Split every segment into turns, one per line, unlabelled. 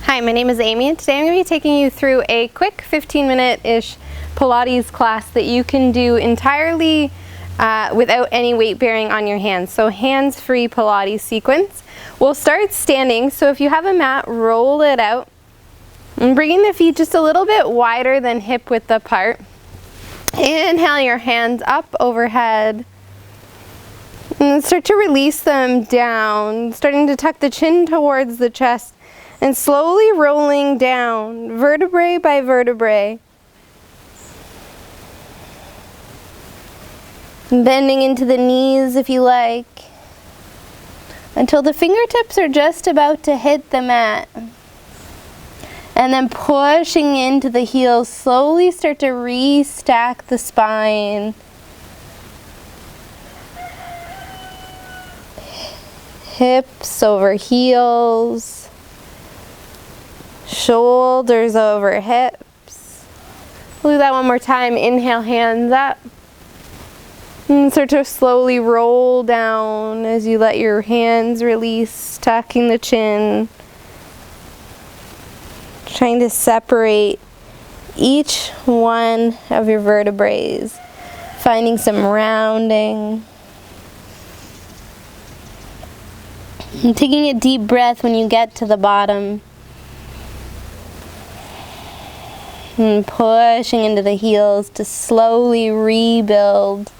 Hi, my name is Amy, and today I'm going to be taking you through a quick 15-minute-ish Pilates class that you can do entirely without any weight bearing on your hands. So hands-free Pilates sequence. We'll start standing, so if you have a mat, roll it out. And bringing the feet just a little bit wider than hip width apart. Inhale your hands up overhead. And start to release them down, starting to tuck the chin towards the chest and slowly rolling down, vertebrae by vertebrae. Bending into the knees if you like, until the fingertips are just about to hit the mat. And then pushing into the heels, slowly start to restack the spine. Hips over heels, shoulders over hips. We'll do that one more time. Inhale, hands up. And start to slowly roll down as you let your hands release, tucking the chin. Trying to separate each one of your vertebrae, finding some rounding. And taking a deep breath when you get to the bottom. And pushing into the heels to slowly rebuild.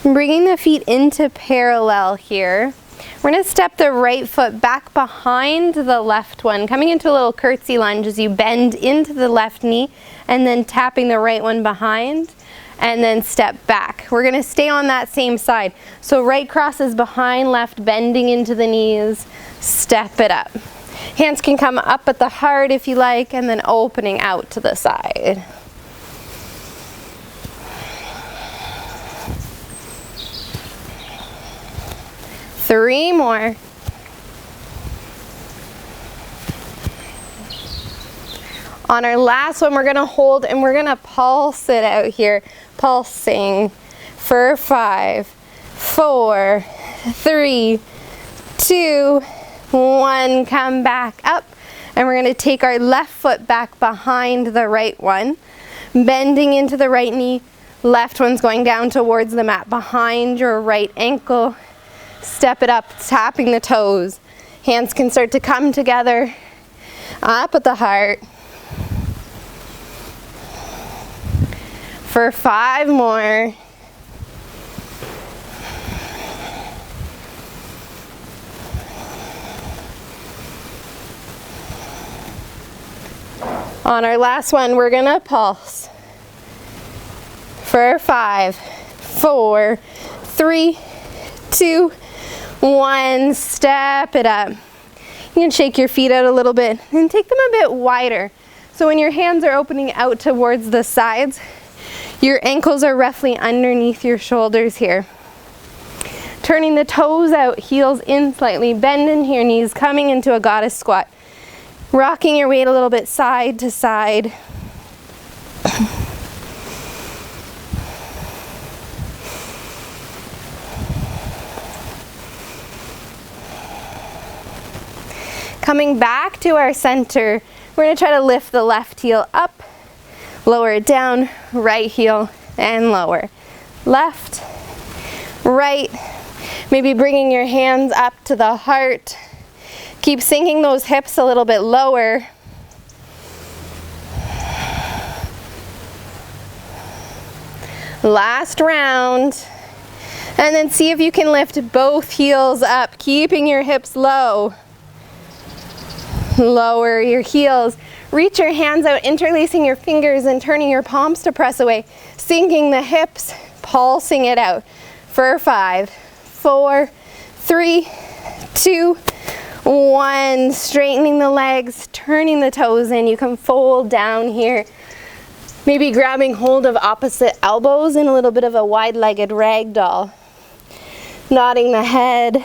Bringing the feet into parallel here. We're going to step the right foot back behind the left one, coming into a little curtsy lunge as you bend into the left knee and then tapping the right one behind and then step back. We're going to stay on that same side. So right crosses behind, left bending into the knees, step it up. Hands can come up at the heart if you like and then opening out to the side. Three more. On our last one, we're going to hold and we're going to pulse it out here. Pulsing for 5, 4, 3, 2, 1. Come back up. And we're going to take our left foot back behind the right one. Bending into the right knee. Left one's going down towards the mat behind your right ankle. Step it up, tapping the toes. Hands can start to come together, up at the heart. For 5 more. On our last one, we're gonna pulse. For 5, 4, 3, 2, 1, step it up. You can shake your feet out a little bit and take them a bit wider. So when your hands are opening out towards the sides, your ankles are roughly underneath your shoulders here. Turning the toes out, heels in slightly, bend into your knees, coming into a goddess squat. Rocking your weight a little bit side to side. Coming back to our center, we're going to try to lift the left heel up, lower it down, right heel, and lower. Left, right, maybe bringing your hands up to the heart. Keep sinking those hips a little bit lower. Last round. And then see if you can lift both heels up, keeping your hips low. Lower your heels. Reach your hands out, interlacing your fingers and turning your palms to press away. Sinking the hips, pulsing it out. For 5, 4, 3, 2, 1. Straightening the legs, turning the toes in. You can fold down here. Maybe grabbing hold of opposite elbows in a little bit of a wide-legged ragdoll. Nodding the head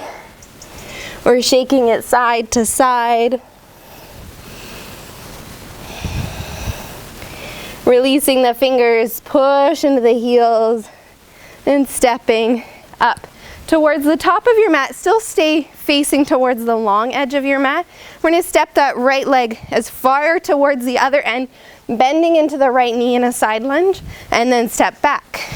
or shaking it side to side. Releasing the fingers, push into the heels, and stepping up towards the top of your mat. Still stay facing towards the long edge of your mat. We're going to step that right leg as far towards the other end, bending into the right knee in a side lunge, and then step back.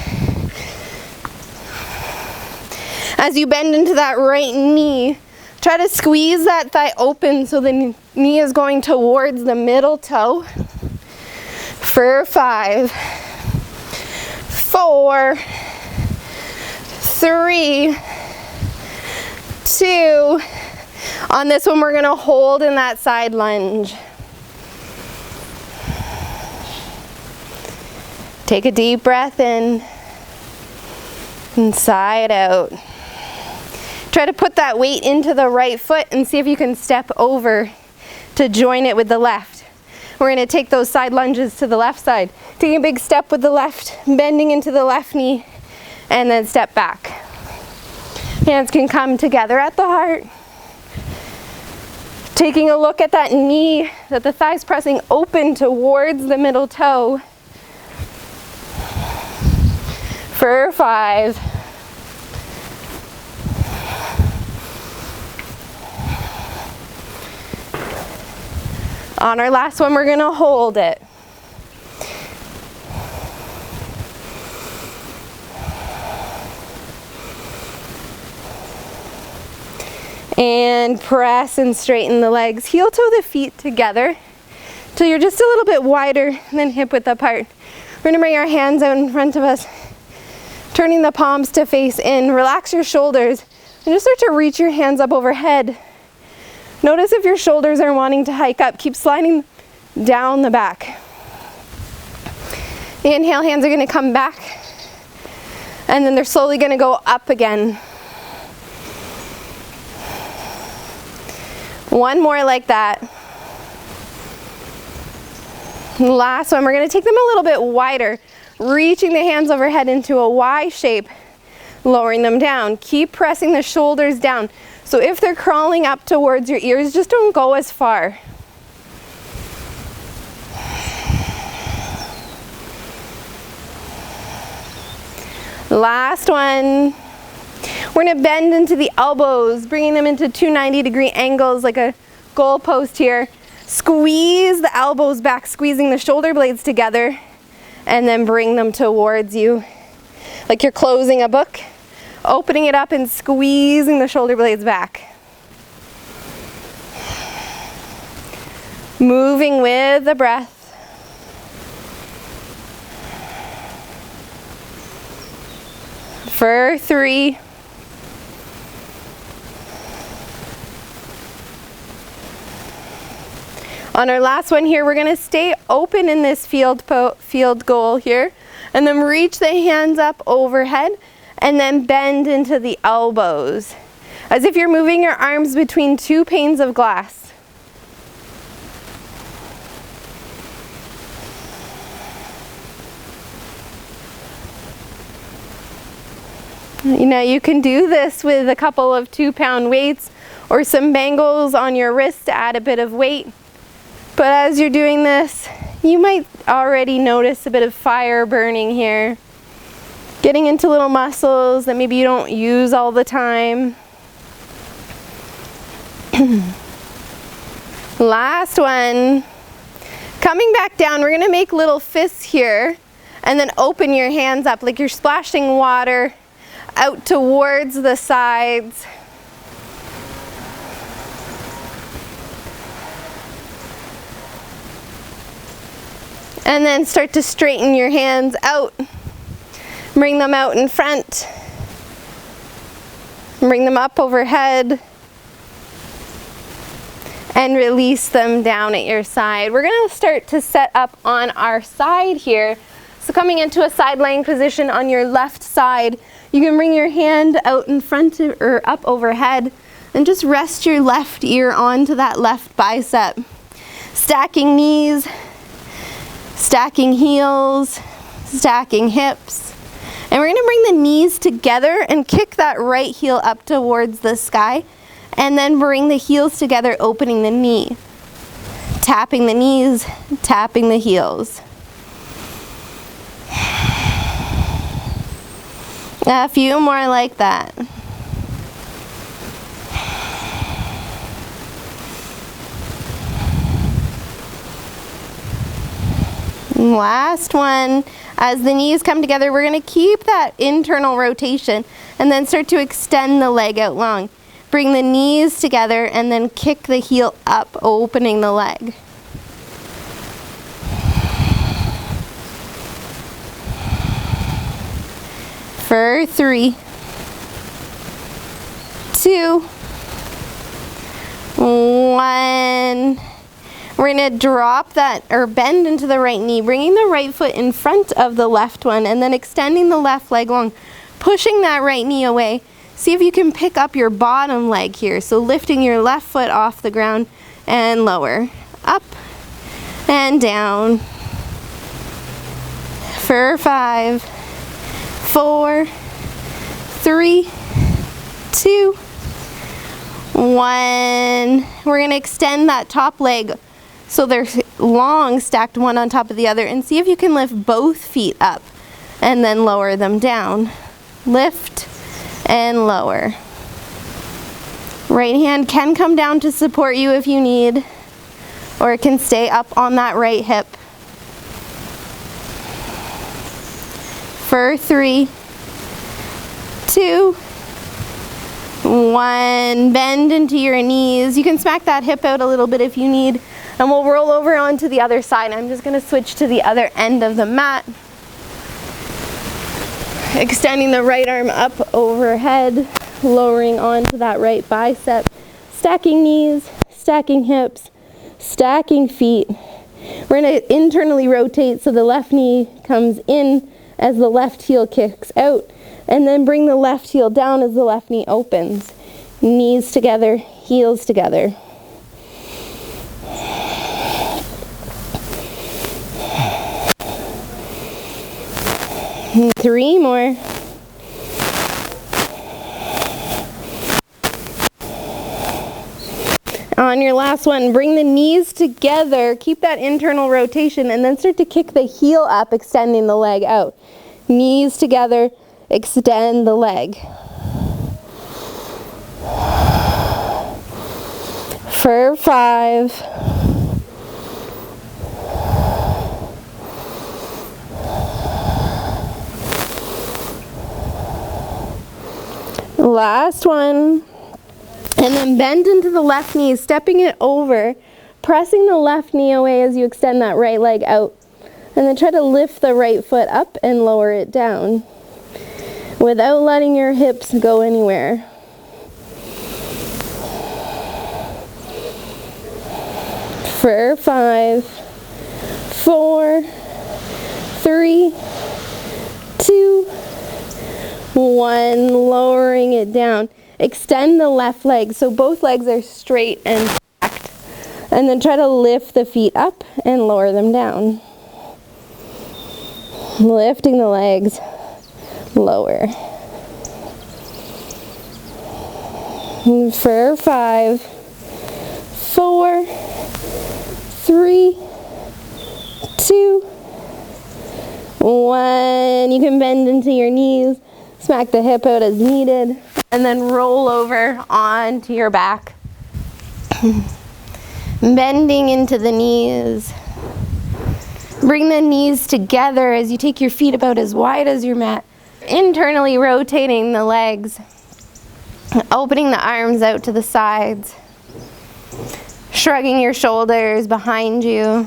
As you bend into that right knee, try to squeeze that thigh open so the knee is going towards the middle toe. For 5, 4, 3, 2. On this one, we're going to hold in that side lunge. Take a deep breath in and sigh it out. Try to put that weight into the right foot and see if you can step over to join it with the left. We're going to take those side lunges to the left side. Taking a big step with the left, bending into the left knee, and then step back. Hands can come together at the heart. Taking a look at that knee, that the thigh's pressing open towards the middle toe. For 5. On our last one, we're going to hold it. And press and straighten the legs. Heel toe the feet together till you're just a little bit wider than hip width apart. We're going to bring our hands out in front of us, turning the palms to face in. Relax your shoulders and just start to reach your hands up overhead. Notice if your shoulders are wanting to hike up. Keep sliding down the back. Inhale, hands are going to come back. And then they're slowly going to go up again. One more like that. Last one, we're going to take them a little bit wider, reaching the hands overhead into a Y shape, lowering them down. Keep pressing the shoulders down. So if they're crawling up towards your ears, just don't go as far. Last one. We're going to bend into the elbows, bringing them into 290-degree angles like a goal post here. Squeeze the elbows back, squeezing the shoulder blades together, and then bring them towards you like you're closing a book. Opening it up and squeezing the shoulder blades back. Moving with the breath. For 3. On our last one here, we're going to stay open in this field goal here, and then reach the hands up overhead. And then bend into the elbows, as if you're moving your arms between 2 panes of glass. You know, you can do this with a couple of 2-pound weights or some bangles on your wrist to add a bit of weight. But as you're doing this, you might already notice a bit of fire burning here. Getting into little muscles that maybe you don't use all the time. Last one. Coming back down, we're going to make little fists here and then open your hands up like you're splashing water out towards the sides. And then start to straighten your hands out. Bring them out in front. Bring them up overhead. And release them down at your side. We're going to start to set up on our side here. So coming into a side laying position on your left side, you can bring your hand out in front or up overhead and just rest your left ear onto that left bicep. Stacking knees, stacking heels, stacking hips. And we're going to bring the knees together and kick that right heel up towards the sky. And then bring the heels together, opening the knee. Tapping the knees, tapping the heels. A few more like that. Last one. As the knees come together, we're going to keep that internal rotation and then start to extend the leg out long. Bring the knees together and then kick the heel up, opening the leg. For 3, 2, 1. We're going to drop that, or bend into the right knee, bringing the right foot in front of the left one, and then extending the left leg long, pushing that right knee away. See if you can pick up your bottom leg here. So lifting your left foot off the ground and lower. Up and down. For 5, 4, 3, 2, 1. We're going to extend that top leg so they're long, stacked one on top of the other, and see if you can lift both feet up and then lower them down. Lift and lower. Right hand can come down to support you if you need, or it can stay up on that right hip. For 3, 2, 1. Bend into your knees. You can smack that hip out a little bit if you need, and we'll roll over onto the other side. I'm just going to switch to the other end of the mat. Extending the right arm up overhead, lowering onto that right bicep. Stacking knees, stacking hips, stacking feet. We're going to internally rotate so the left knee comes in as the left heel kicks out, and then bring the left heel down as the left knee opens. Knees together, heels together. And 3 more. On your last one, bring the knees together, keep that internal rotation, and then start to kick the heel up, extending the leg out. Knees together, extend the leg. For 5. Last one. And then bend into the left knee, stepping it over, pressing the left knee away as you extend that right leg out. And then try to lift the right foot up and lower it down without letting your hips go anywhere. For 5, 4, 3, 2, 1. Lowering it down. Extend the left leg so both legs are straight and stacked. And then try to lift the feet up and lower them down. Lifting the legs, lower. For 5, 4, 3, 2, 1. You can bend into your knees, smack the hip out as needed, and then roll over onto your back. Bending into the knees. Bring the knees together as you take your feet about as wide as your mat. Internally rotating the legs. Opening the arms out to the sides. Shrugging your shoulders behind you.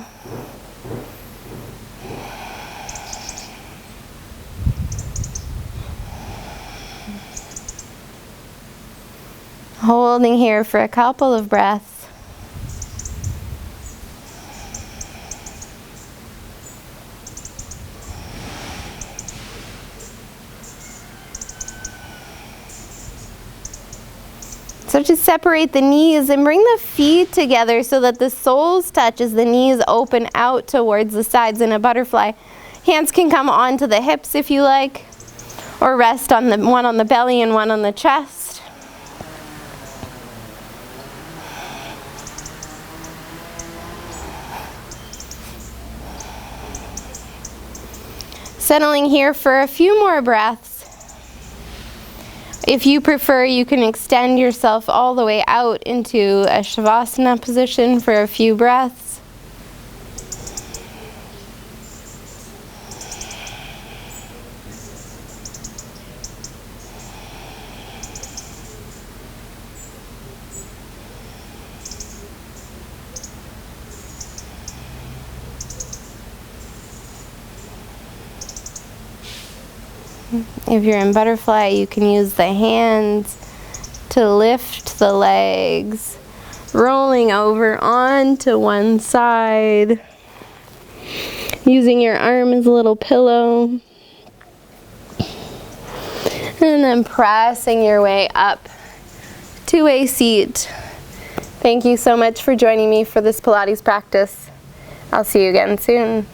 Holding here for a couple of breaths. So just separate the knees and bring the feet together so that the soles touch as the knees open out towards the sides in a butterfly. Hands can come onto the hips if you like, or rest on the one on the belly and one on the chest. Settling here for a few more breaths. If you prefer, you can extend yourself all the way out into a Shavasana position for a few breaths. If you're in butterfly, you can use the hands to lift the legs, rolling over onto one side, using your arm as a little pillow, and then pressing your way up to a seat. Thank you so much for joining me for this Pilates practice. I'll see you again soon.